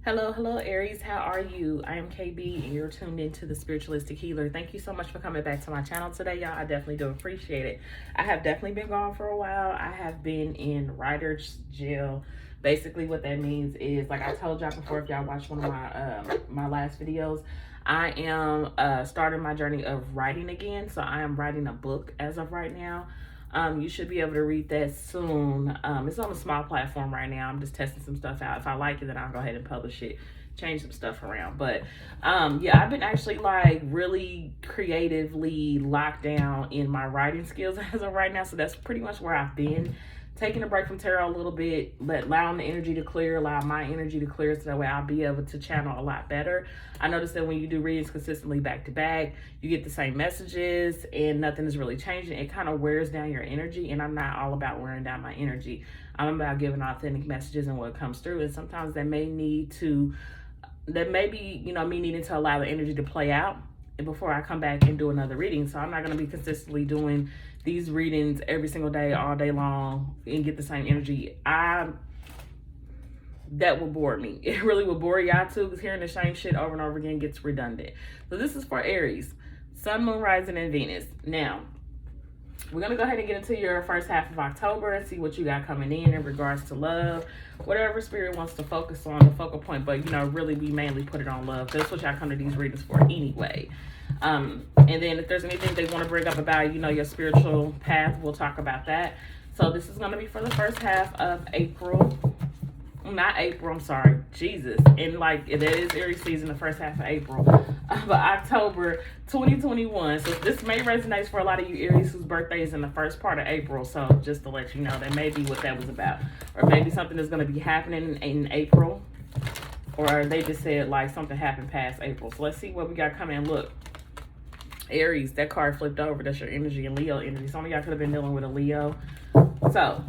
Hello, Aries. How are you? I am KB, and you're tuned into the Spiritualistic Healer. Thank you so much for coming back to my channel today, y'all. I definitely do appreciate it. I have definitely been gone for a while. I have been in writer's jail. Basically, what that means is, like I told y'all before, if y'all watched one of my last videos, I am starting my journey of writing again. So I am writing a book as of right now. You should be able to read that soon. It's on a small platform right now. I'm just testing some stuff out. If I like it, then I'll go ahead and publish it, change some stuff around. But yeah, I've been actually like really creatively locked down in my writing skills as of right now. So that's pretty much where I've been. Taking a break from tarot a little bit, allowing the energy to clear, allow my energy to clear, so that way I'll be able to channel a lot better. I noticed that when you do readings consistently back to back, you get the same messages and nothing is really changing. It kind of wears down your energy, and I'm not all about wearing down my energy. I'm about giving authentic messages and what comes through, and sometimes that may be, you know, me needing to allow the energy to play out before I come back and do another reading. So I'm not going to be consistently doing these readings every single day, all day long, and get the same energy. That would bore me. It really would bore y'all too, because hearing the same shit over and over again gets redundant. So this is for Aries, Sun, Moon, Rising, and Venus. Now, we're going to go ahead and get into your first half of October and see what you got coming in regards to love. Whatever spirit wants to focus on, the focal point, but, you know, really we mainly put it on love. That's what y'all come to these readings for anyway. And then if there's anything they want to bring up about, you know, your spiritual path, we'll talk about that. So this is going to be for the first half of April. Not April, I'm sorry. Jesus. And like, it is Aries season, the first half of April. But October 2021. So this may resonate for a lot of you Aries whose birthday is in the first part of April. So just to let you know, that may be what that was about. Or maybe something is going to be happening in April. Or they just said like something happened past April. So let's see what we got coming. Look. Aries, that card flipped over. That's your energy, and Leo energy. Some of y'all could have been dealing with a Leo. So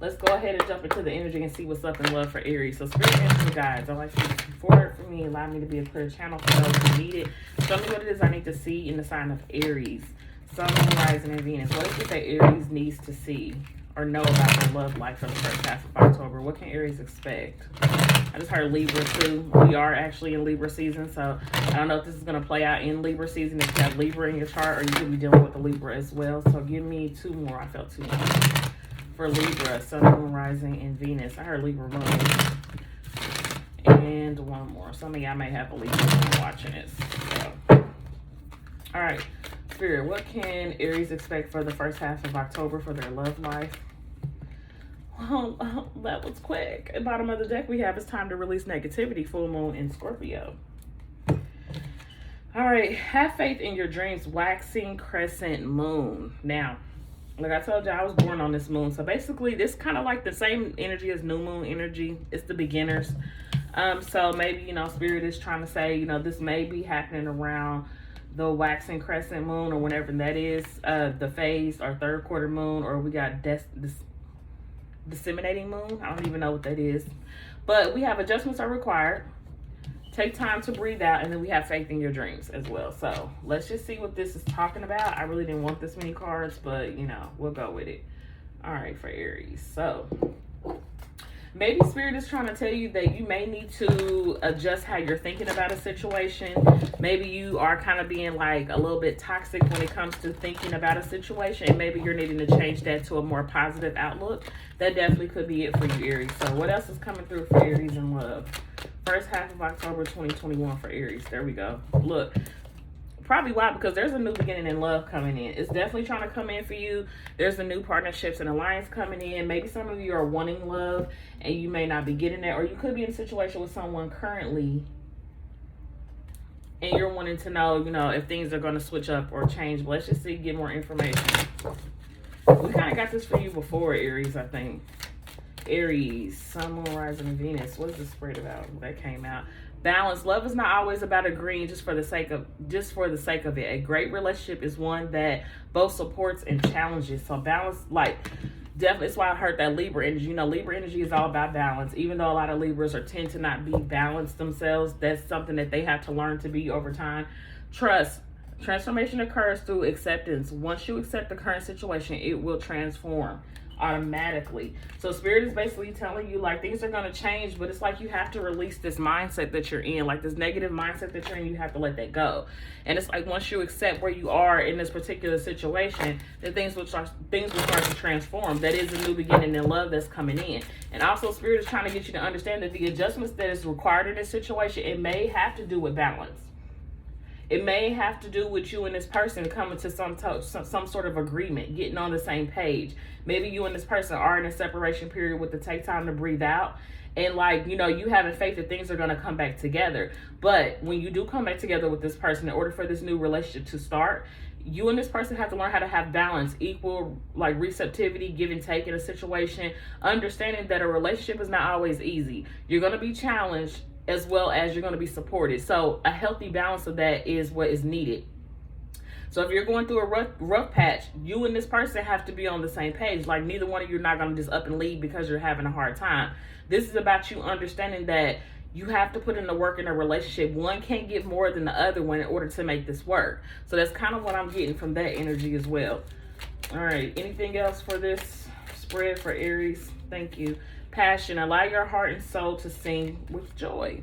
let's go ahead and jump into the energy and see what's up in love for Aries. So spirit energy guides, I'd like you to forward for me, allow me to be a clear channel for those who need it. Show me what it is I need to see in the sign of Aries. Sun, Moon, Rising, and Venus. What is it that Aries needs to see or know about their love life for the first half of October? What can Aries expect? I just heard Libra too. We are actually in Libra season, so I don't know if this is going to play out in Libra season if you have Libra in your chart, or you could be dealing with the Libra as well. So give me two more. I felt two more. For Libra, Sun, Moon, Rising, and Venus. I heard Libra Moon. And one more. Some of y'all may have a Libra Moon watching this. So. All right. Spirit, what can Aries expect for the first half of October for their love life? Well, that was quick. At the bottom of the deck, we have it's time to release negativity, full moon in Scorpio. All right, have faith in your dreams, waxing crescent moon. Now, like I told you, I was born on this moon. So basically, this kind of like the same energy as new moon energy. It's the beginners. So maybe, you know, Spirit is trying to say, you know, this may be happening around the waxing crescent moon or whenever that is, the phase or third quarter moon, or we got disseminating moon. I don't even know what that is, but we have adjustments are required. Take time to breathe out, and then we have faith in your dreams as well. So let's just see what this is talking about. I really didn't want this many cards, but you know, we'll go with it. All right, for Aries. So maybe Spirit is trying to tell you that you may need to adjust how you're thinking about a situation. Maybe you are kind of being like a little bit toxic when it comes to thinking about a situation. And maybe you're needing to change that to a more positive outlook. That definitely could be it for you, Aries. So what else is coming through for Aries in love? First half of October 2021 for Aries. There we go. Look. Probably why, because there's a new beginning in love coming in. It's definitely trying to come in for you. There's a new partnerships and alliance coming in. Maybe some of you are wanting love and you may not be getting that, or you could be in a situation with someone currently and you're wanting to know, you know, if things are going to switch up or change. But let's just see, get more information. We kind of got this for you before, Aries, I think. Aries, Sun, Moon, Rising, and Venus. What is the spread about? That came out. Balance. Love is not always about agreeing just for the sake of it. A great relationship is one that both supports and challenges. So balance, like, definitely, it's why I heard that Libra energy. You know, Libra energy is all about balance. Even though a lot of Libras tend to not be balanced themselves, that's something that they have to learn to be over time. Trust. Transformation occurs through acceptance. Once you accept the current situation, it will transform. automatically. So spirit is basically telling you like things are going to change, but it's like you have to release this mindset that you're in, like this negative mindset that you're in. You have to let that go. And it's like once you accept where you are in this particular situation, then things will start to transform. That is a new beginning and love that's coming in. And also spirit is trying to get you to understand that the adjustments that is required in this situation, it may have to do with balance. It may have to do with you and this person coming to some sort of agreement, getting on the same page. Maybe you and this person are in a separation period with the take time to breathe out. And like, you know, you having faith that things are going to come back together. But when you do come back together with this person, in order for this new relationship to start, you and this person have to learn how to have balance, equal, like receptivity, give and take in a situation, understanding that a relationship is not always easy. You're going to be challenged, as well as you're going to be supported. So a healthy balance of that is what is needed. So if you're going through a rough patch, you and this person have to be on the same page. Like neither one of you are not going to just up and leave because you're having a hard time. This is about you understanding that you have to put in the work in a relationship. One can't get more than the other one in order to make this work. So that's kind of what I'm getting from that energy as well. All right, anything else for this spread for Aries? Thank you. Passion, allow your heart and soul to sing with joy.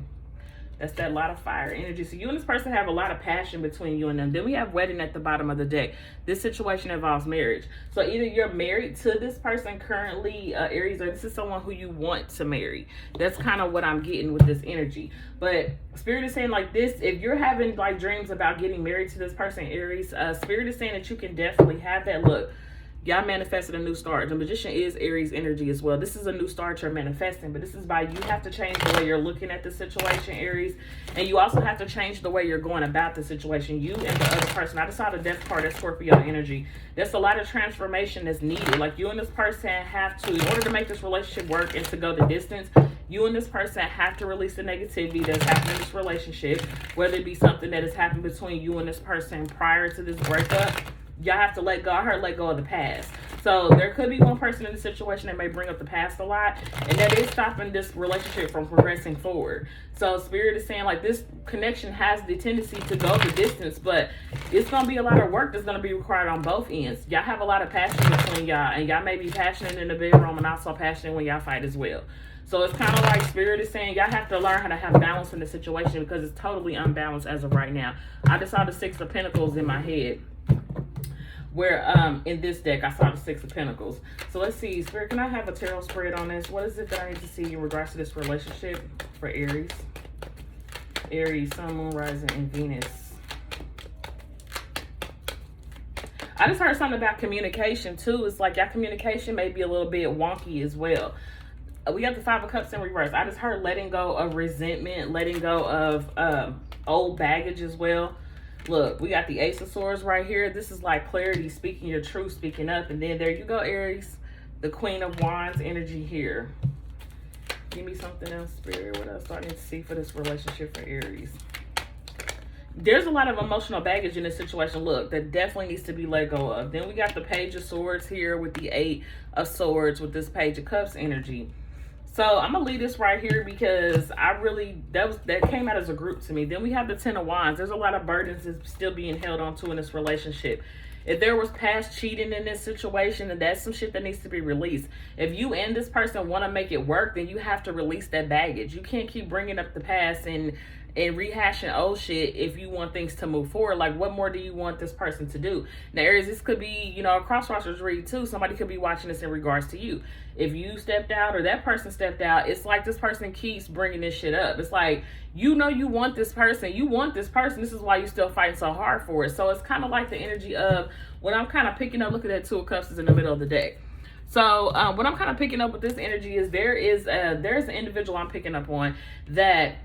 That's that lot of fire energy. So you and this person have a lot of passion between you and them. Then we have wedding at the bottom of the deck. This situation involves marriage. So either you're married to this person currently, Aries, or this is someone who you want to marry. That's kind of what I'm getting with this energy. But spirit is saying like this, if you're having like dreams about getting married to this person, Aries, spirit is saying that you can definitely have that. Look, y'all manifested a new start. The magician is Aries energy as well. This is a new start you're manifesting, but this is by you have to change the way you're looking at the situation, Aries. And you also have to change the way you're going about the situation. You and the other person. I just saw the death card, that's Scorpio energy. There's a lot of transformation that's needed. Like you and this person have to, in order to make this relationship work and to go the distance, you and this person have to release the negativity that's happening in this relationship, whether it be something that has happened between you and this person prior to this breakup. Y'all have to let go. I heard let go of the past. So there could be one person in the situation that may bring up the past a lot, and that is stopping this relationship from progressing forward. So spirit is saying like this connection has the tendency to go the distance, but it's going to be a lot of work that's going to be required on both ends. Y'all have a lot of passion between y'all, and y'all may be passionate in the bedroom and also passionate when y'all fight as well. So it's kind of like spirit is saying y'all have to learn how to have balance in the situation because it's totally unbalanced as of right now. I just saw the Six of Pentacles in my head. Where in this deck I saw the Six of Pentacles. So let's see, spirit, can I have a tarot spread on this? What is it that I need to see in regards to this relationship for Aries? Aries, Sun, Moon, Rising, and Venus. I just heard something about communication too. It's like your communication may be a little bit wonky as well. We got the Five of Cups in reverse. I just heard letting go of resentment, letting go of old baggage as well. Look, we got the Ace of Swords right here. This is like clarity, speaking your truth, speaking up. And then there you go, Aries. The Queen of Wands energy here. Give me something else, Spirit. What else do I need to see for this relationship for Aries? There's a lot of emotional baggage in this situation, look, that definitely needs to be let go of. Then we got the Page of Swords here with the Eight of Swords with this Page of Cups energy. So I'm gonna leave this right here because that came out as a group to me. Then we have the Ten of Wands. There's a lot of burdens that's still being held onto in this relationship. If there was past cheating in this situation, then that's some shit that needs to be released. If you and this person want to make it work, then you have to release that baggage. You can't keep bringing up the past and rehashing old shit if you want things to move forward. Like, what more do you want this person to do? Now, Aries, this could be, a cross-watchers read too. Somebody could be watching this in regards to you. If you stepped out or that person stepped out, it's like this person keeps bringing this shit up. It's like, you want this person. You want this person. This is why you still fighting so hard for it. So it's kind of like the energy of when I'm kind of picking up, look at that Two of Cups is in the middle of the deck. So what I'm kind of picking up with this energy is there's an individual I'm picking up on that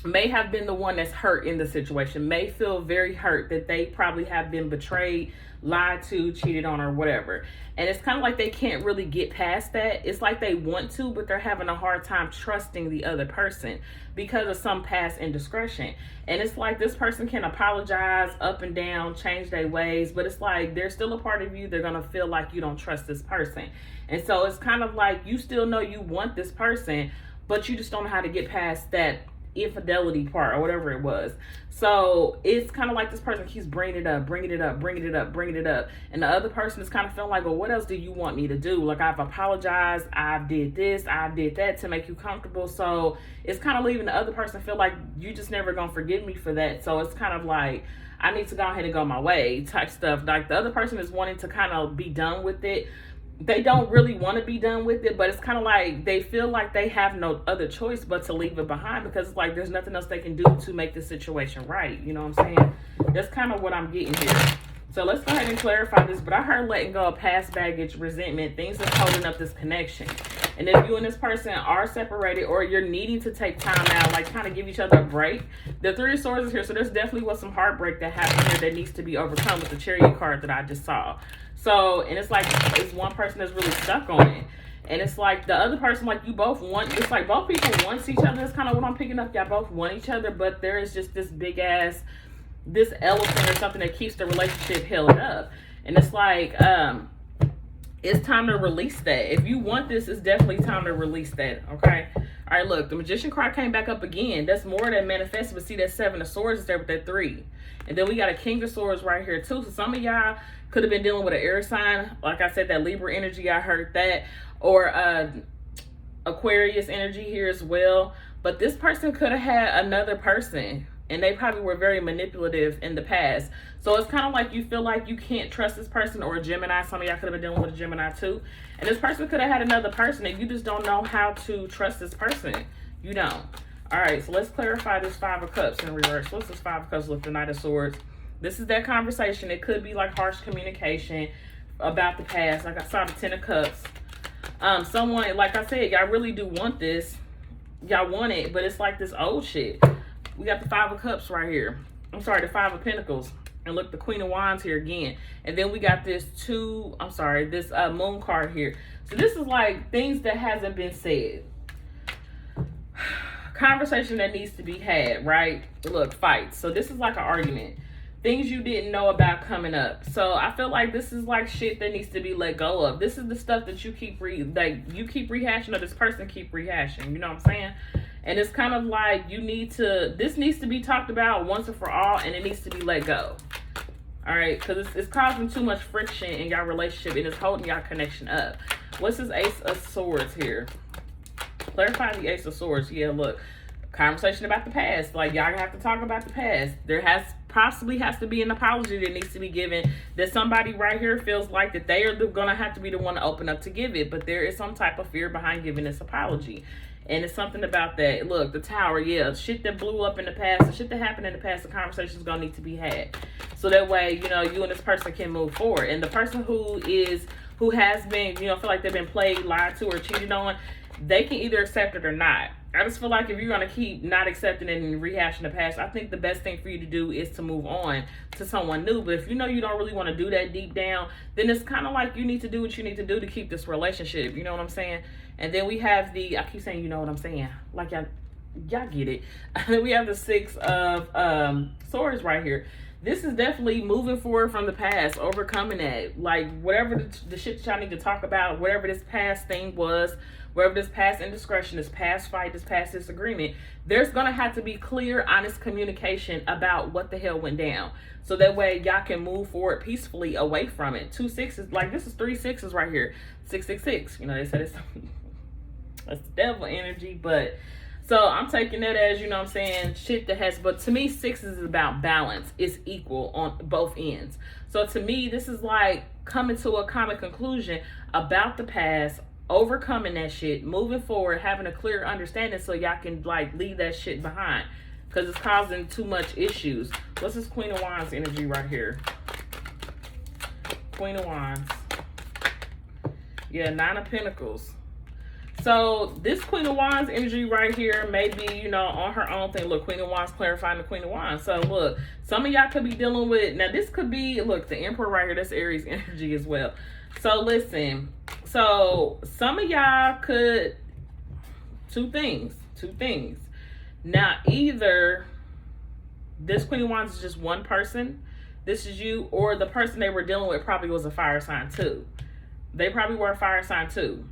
may have been the one that's hurt in the situation, may feel very hurt that they probably have been betrayed, lied to, cheated on, or whatever. And it's kind of like they can't really get past that. It's like they want to, but they're having a hard time trusting the other person because of some past indiscretion. And it's like this person can apologize up and down, change their ways, but it's like there's still a part of you they're going to feel like you don't trust this person. And so it's kind of like you still know you want this person, but you just don't know how to get past that infidelity part or whatever it was. So it's kind of like this person keeps bringing it up, bringing it up, bringing it up, bringing it up. And the other person is kind of feeling like, well, what else do you want me to do? Like, I've apologized, I did this, I did that to make you comfortable. So it's kind of leaving the other person feel like you just never gonna forgive me for that. So it's kind of like, I need to go ahead and go my way type stuff. Like, the other person is wanting to kind of be done with it. They don't really want to be done with it, but it's kind of like they feel like they have no other choice but to leave it behind, because it's like there's nothing else they can do to make the situation right. You know what I'm saying? That's kind of what I'm getting here. So let's go ahead and clarify this. But I heard letting go of past baggage, resentment, things that's holding up this connection. And if you and this person are separated, or you're needing to take time out, like kind of give each other a break, the Three of Swords is here. So there's definitely was some heartbreak that happened here that needs to be overcome with the Chariot card that I just saw. So, and it's like, it's one person that's really stuck on it. And it's like the other person, like, you both want, it's like both people want each other. That's kind of what I'm picking up. Y'all both want each other, but there is just this big ass, this elephant or something that keeps the relationship held up. And it's like, it's time to release that. If you want this, it's definitely time to release that, okay? All right, look, the Magician card came back up again. That's more than manifested, but see that Seven of Swords is there with that 3. And then we got a King of Swords right here too. So some of y'all could have been dealing with an air sign. Like I said, that Libra energy, I heard that. Or Aquarius energy here as well. But this person could have had another person, and they probably were very manipulative in the past. So it's kind of like you feel like you can't trust this person, or a Gemini. Some of y'all could have been dealing with a Gemini too. And this person could have had another person, and you just don't know how to trust this person. You don't. All right, so let's clarify this Five of Cups in reverse. What's this Five of Cups with the Knight of Swords? This is that conversation. It could be like harsh communication about the past. Like I saw the Ten of Cups. Someone, like I said, y'all really do want this. Y'all want it, but it's like this old shit. We got the Five of Cups right here. I'm sorry, the Five of Pentacles. And look, the Queen of Wands here again. And then we got this this Moon card here. So this is like things that hasn't been said. Conversation that needs to be had, right? Look, fights. So this is like an argument. Things you didn't know about coming up. So I feel like this is like shit that needs to be let go of. This is the stuff that you keep rehashing, or this person keep rehashing. You know what I'm saying? And it's kind of like this needs to be talked about once and for all, and it needs to be let go. All right, because it's causing too much friction in your relationship, and it's holding your connection up. What's this Ace of Swords here? Clarify the Ace of Swords. Yeah, look, conversation about the past. Like, y'all have to talk about the past. There possibly has to be an apology that needs to be given, that somebody right here feels like that they are gonna have to be the one to open up to give it, but there is some type of fear behind giving this apology. And it's something about that. Look, the Tower, yeah, shit that blew up in the past, the shit that happened in the past, the conversation is gonna need to be had, so that way, you know, you and this person can move forward. And the person who has been, you know, feel like they've been played, lied to, or cheated on, they can either accept it or not. I just feel like if you're going to keep not accepting it and rehashing the past, I think the best thing for you to do is to move on to someone new. But if you know you don't really want to do that deep down, then it's kind of like you need to do what you need to do to keep this relationship. You know what I'm saying? And then we have I keep saying, you know what I'm saying? Like, y'all get it. Then we have the Six of Swords right here. This is definitely moving forward from the past, overcoming that. Like, whatever the shit that y'all need to talk about, whatever this past thing was, wherever this past indiscretion, this past fight, this past disagreement, there's going to have to be clear, honest communication about what the hell went down. So that way y'all can move forward peacefully away from it. 2 6s, like this is 3 6s right here. 666, you know, they said it's the devil energy, but so I'm taking that as, you know what I'm saying, shit that has, but to me, 6 is about balance. It's equal on both ends. So to me, this is like coming to a common conclusion about the past, overcoming that shit, moving forward, having a clear understanding so y'all can like leave that shit behind, because it's causing too much issues. What's this Queen of Wands energy right here? Queen of Wands. Yeah, 9 of Pentacles. So this Queen of Wands energy right here may be, you know, on her own thing. Look, Queen of Wands clarifying the Queen of Wands. So look, some of y'all could be dealing with, now this could be, look, the Emperor right here, that's Aries energy as well. So listen, so some of y'all could, two things. Now, either this Queen of Wands is just one person, this is you, or the person they were dealing with probably was a fire sign too. They probably were a fire sign too.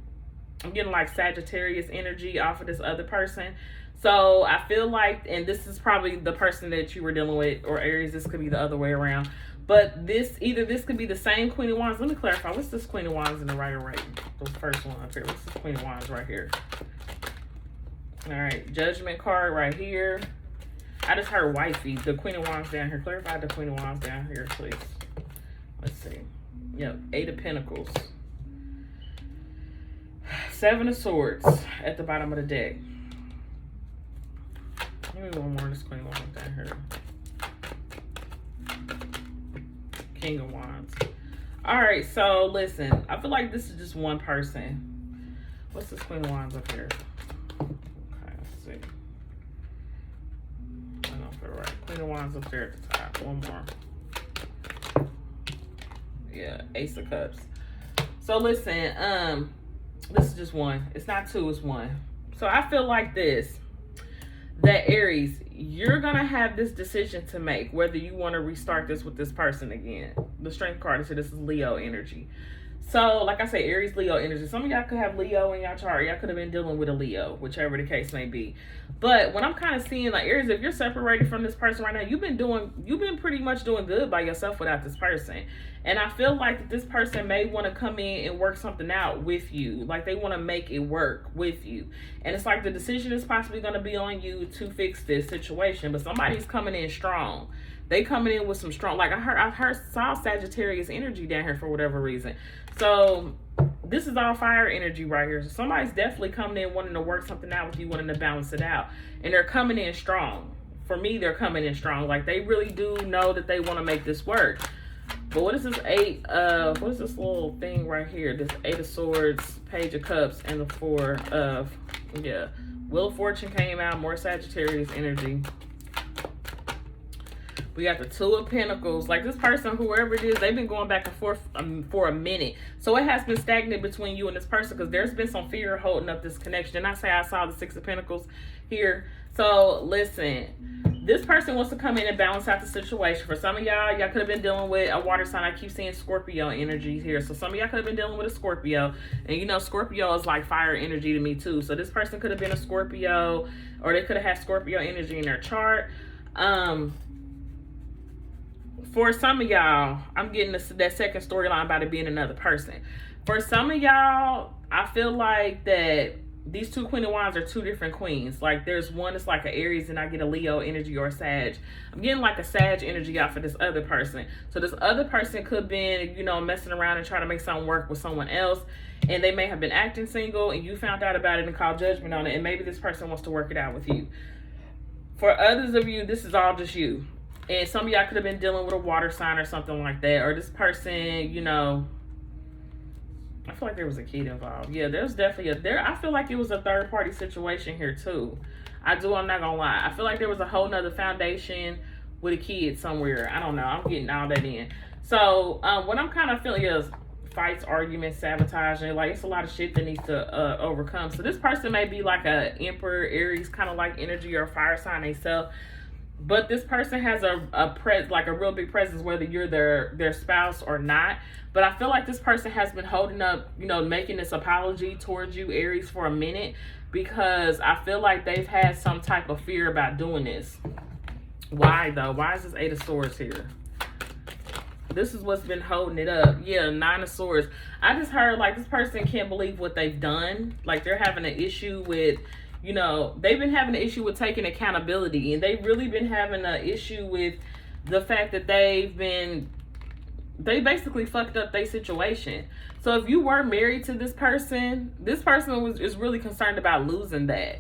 I'm getting like Sagittarius energy off of this other person. So I feel like, and this is probably the person that you were dealing with, or Aries, this could be the other way around. But this could be the same Queen of Wands. Let me clarify. What's this Queen of Wands in the right array? Those first one up here. What's this Queen of Wands right here? All right. Judgment card right here. I just heard wifey. The Queen of Wands down here. Clarify the Queen of Wands down here, please. Let's see. Yep. 8 of Pentacles. 7 of Swords at the bottom of the deck. Maybe one more. This Queen of Wands down here. King of Wands. All right, so listen, I feel like this is just one person. What's this Queen of Wands up here? Okay, let's see. I don't know if we're right. Queen of Wands up there at the top. One more. Yeah, Ace of Cups. So listen, this is just one. It's not two, it's one. So I feel like this, that Aries, you're going to have this decision to make, whether you want to restart this with this person again. The Strength card is here. This is Leo energy. So, like I say, Aries, Leo energy. Some of y'all could have Leo in y'all chart. Y'all could have been dealing with a Leo, whichever the case may be. But when I'm kind of seeing, like, Aries, if you're separated from this person right now, you've been pretty much doing good by yourself without this person. And I feel like this person may want to come in and work something out with you. Like, they want to make it work with you. And it's like the decision is possibly going to be on you to fix this situation. But somebody's coming in strong. They coming in with some strong, like I saw Sagittarius energy down here for whatever reason. So this is all fire energy right here. So somebody's definitely coming in wanting to work something out with you, wanting to balance it out. And they're coming in strong. For me, they're coming in strong. Like, they really do know that they want to make this work. But what is this what is this little thing right here? This 8 of Swords, Page of Cups, and the 4 of, Wheel of Fortune came out, more Sagittarius energy. We got the 2 of Pentacles. Like, this person, whoever it is, they've been going back and forth for a minute. So it has been stagnant between you and this person because there's been some fear holding up this connection. And I say I saw the 6 of Pentacles here. So listen, this person wants to come in and balance out the situation. For some of y'all could have been dealing with a water sign. I keep seeing Scorpio energy here. So some of y'all could have been dealing with a Scorpio. And you know, Scorpio is like fire energy to me too. So this person could have been a Scorpio, or they could have had Scorpio energy in their chart. For some of y'all, I'm getting that second storyline about it being another person. For some of y'all, I feel like that these 2 Queen of Wands are 2 different queens. Like, there's one that's like an Aries and I get a Leo energy or a Sag. I'm getting like a Sag energy out for this other person. So this other person could be, you know, messing around and trying to make something work with someone else. And they may have been acting single and you found out about it and called judgment on it. And maybe this person wants to work it out with you. For others of you, this is all just you. And some of y'all could have been dealing with a water sign or something like that. Or this person, you know, I feel like there was a kid involved. Yeah, there's definitely I feel like it was a third party situation here too. I'm not gonna lie. I feel like there was a whole nother foundation with a kid somewhere. I don't know. I'm getting all that in. So what I'm kind of feeling is fights, arguments, sabotage, and like it's a lot of shit that needs to overcome. So this person may be like a Emperor, Aries kind of like energy, or a fire sign themselves. But this person has like a real big presence, whether you're their spouse or not. But I feel like this person has been holding up, you know, making this apology towards you, Aries, for a minute, because I feel like they've had some type of fear about doing this. Why though? Why is this 8 of Swords here? This is what's been holding it up. Yeah, 9 of Swords. I just heard like this person can't believe what they've done. Like, they're having an issue with, you know, they've been having an issue with taking accountability, and they've really been having an issue with the fact that they basically fucked up their situation. So if you were married to this person is really concerned about losing that.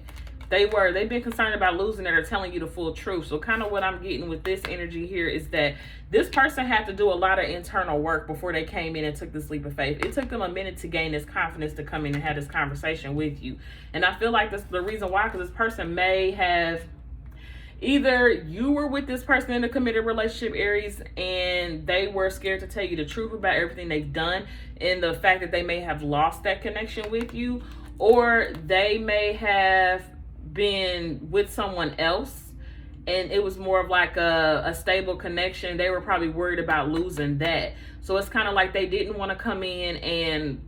They've been concerned about losing it or telling you the full truth. So kind of what I'm getting with this energy here is that this person had to do a lot of internal work before they came in and took this leap of faith. It took them a minute to gain this confidence to come in and have this conversation with you. And I feel like that's the reason why, because this person may have, either you were with this person in a committed relationship, Aries, and they were scared to tell you the truth about everything they've done and the fact that they may have lost that connection with you, or they may have been with someone else and it was more of like a stable connection. They were probably worried about losing that. So it's kind of like they didn't want to come in and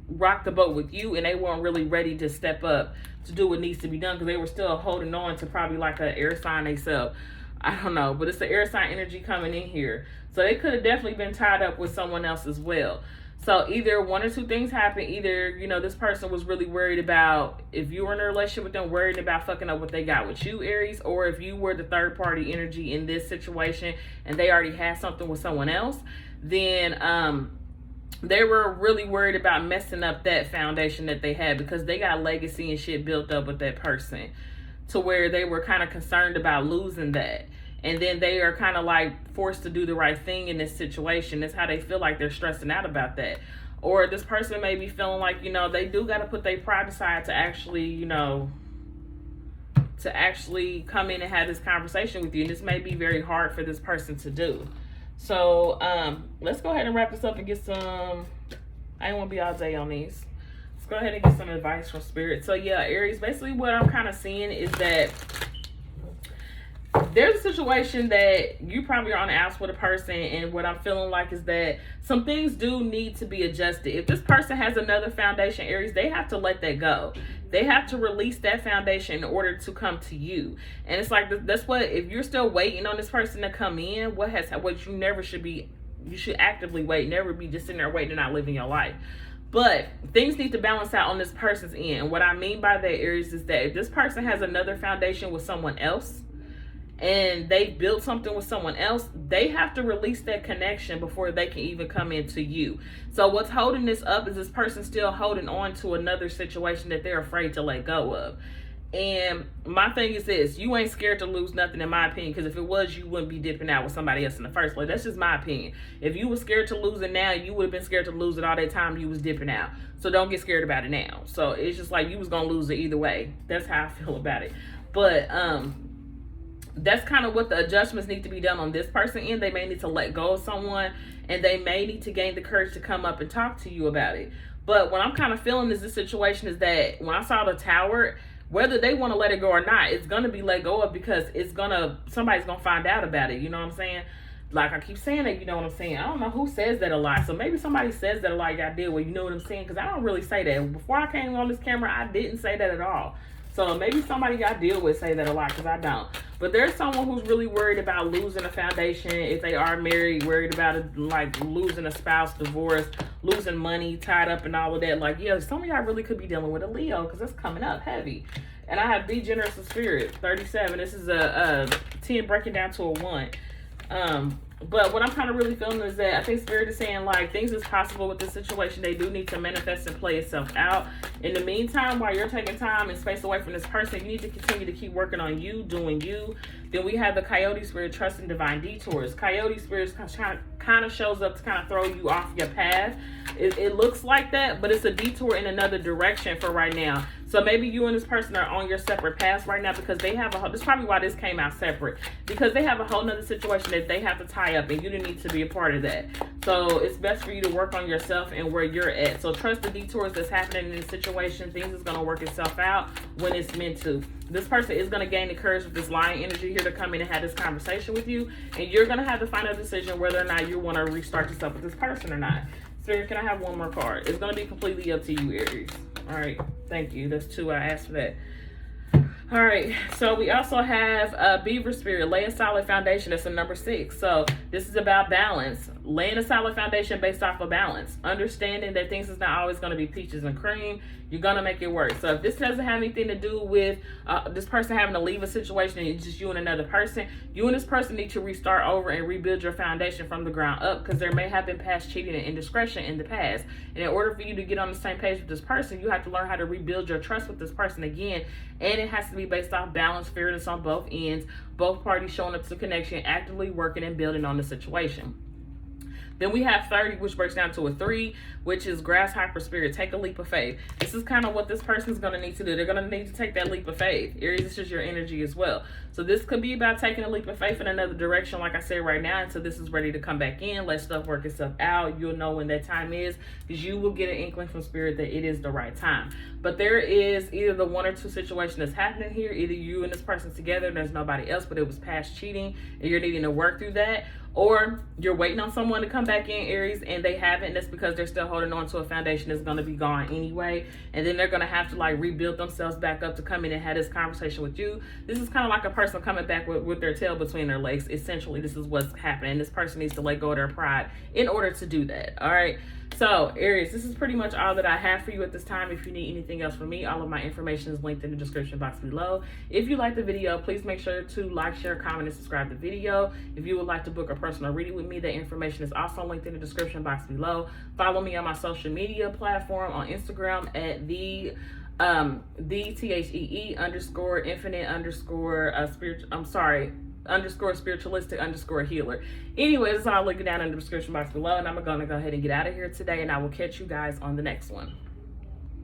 rock the boat with you, and they weren't really ready to step up to do what needs to be done, because they were still holding on to probably like an air sign themselves. I don't know, but it's the air sign energy coming in here. So they could have definitely been tied up with someone else as well. So either one or two things happen. Either, you know, this person was really worried about, if you were in a relationship with them, worried about fucking up what they got with you, Aries, or if you were the third party energy in this situation and they already had something with someone else, then they were really worried about messing up that foundation that they had, because they got legacy and shit built up with that person, to where they were kind of concerned about losing that. And then they are kind of like forced to do the right thing in this situation. That's how they feel like they're stressing out about that. Or this person may be feeling like, you know, they do got to put their pride aside to actually, you know, to actually come in and have this conversation with you. And this may be very hard for this person to do. So let's go ahead and wrap this up and get some, I don't want to be all day on these. Let's go ahead and get some advice from Spirit. So yeah, Aries, basically what I'm kind of seeing is that there's a situation that you probably are on the outs with a person, and what I'm feeling like is that some things do need to be adjusted. If this person has another foundation, Aries, they have to let that go. They have to release that foundation in order to come to you. And it's like, that's what, if you're still waiting on this person to come in, what you never should be, you should actively wait, never be just sitting there waiting and not living your life. But things need to balance out on this person's end. And what I mean by that, Aries, is that if this person has another foundation with someone else, and they built something with someone else, they have to release that connection before they can even come into you. So what's holding this up is this person still holding on to another situation that they're afraid to let go of. And my thing is this: you ain't scared to lose nothing, in my opinion, because if it was, you wouldn't be dipping out with somebody else in the first place. That's just my opinion. If you were scared to lose it now, you would have been scared to lose it all that time you was dipping out. So don't get scared about it now. So it's just like you was gonna lose it either way. That's how I feel about it. But that's kind of what the adjustments need to be done on this person end. They may need to let go of someone, and they may need to gain the courage to come up and talk to you about it. But what I'm kind of feeling is this situation is that when I saw the Tower, whether they want to let it go or not, it's going to be let go of, because somebody's going to find out about it. You know what I'm saying? Like I keep saying that, you know what I'm saying? I don't know who says that a lot. So maybe somebody says that a lot, y'all deal with, you know what I'm saying? Because I don't really say that. Before I came on this camera, I didn't say that at all. So maybe somebody y'all deal with say that a lot, because I don't. But there's someone who's really worried about losing a foundation. If they are married, worried about it, like losing a spouse, divorce, losing money, tied up and all of that. Like, yeah, some of y'all really could be dealing with a Leo, because it's coming up heavy. And I have Be Generous of Spirit, 37. This is a 10 breaking down to a 1. But what I'm kind of really feeling is that I think Spirit is saying, like, things is possible with this situation. They do need to manifest and play itself out. In the meantime, while you're taking time and space away from this person, you need to continue to keep working on you, doing you. Then we have the Coyote Spirit, trusting divine detours. Coyote Spirit kind of shows up to kind of throw you off your path. It looks like that, but it's a detour in another direction for right now. So maybe you and this person are on your separate paths right now, because they have this is probably why this came out separate, because they have a whole nother situation that they have to tie up, and you didn't need to be a part of that. So it's best for you to work on yourself and where you're at. So trust the detours that's happening in this situation. Things is going to work itself out when it's meant to. This person is going to gain the courage with this Lion energy here to come in and have this conversation with you, and you're going to have the final decision whether or not you want to restart this up with this person or not. Spirit, can I have one more card? It's going to be completely up to you, Aries. All right, thank you. That's 2. I asked for that. All right, so we also have Beaver Spirit, lay a solid foundation. That's a number 6. So this is about balance, laying a solid foundation based off of balance, understanding that things is not always going to be peaches and cream. You're going to make it work. So if this doesn't have anything to do with this person having to leave a situation and it's just you and another person, you and this person need to restart over and rebuild your foundation from the ground up, because there may have been past cheating and indiscretion in the past. And in order for you to get on the same page with this person, you have to learn how to rebuild your trust with this person again. And it has to be based off balance, fairness on both ends, both parties showing up to the connection, actively working and building on the situation. Then we have 30, which breaks down to a 3, which is Grasshopper Spirit, take a leap of faith. This is kind of what this person's going to need to do. They're going to need to take that leap of faith. Aries, this is your energy as well. So this could be about taking a leap of faith in another direction, like I said, right now, until this is ready to come back in. Let stuff work itself out. You'll know when that time is, because you will get an inkling from Spirit that it is the right time. But there is either the 1 or 2 situation that's happening here. Either you and this person together and there's nobody else, but it was past cheating and you're needing to work through that. Or you're waiting on someone to come back in, Aries, and they haven't. That's because they're still holding on to a foundation that's going to be gone anyway. And then they're going to have to like rebuild themselves back up to come in and have this conversation with you. This is kind of like a person coming back with their tail between their legs. Essentially, this is what's happening. This person needs to let go of their pride in order to do that. All right. So, Aries, this is pretty much all that I have for you at this time. If you need anything else from me, all of my information is linked in the description box below. If you like the video, please make sure to like, share, comment, and subscribe to the video. If you would like to book a personal reading with me, the information is also linked in the description box below. Follow me on my social media platform on Instagram at the THEE _ infinite _ spiritualistic _ healer. Anyway, it's all looking down in the description box below, and I'm gonna go ahead and get out of here today, and I will catch you guys on the next one.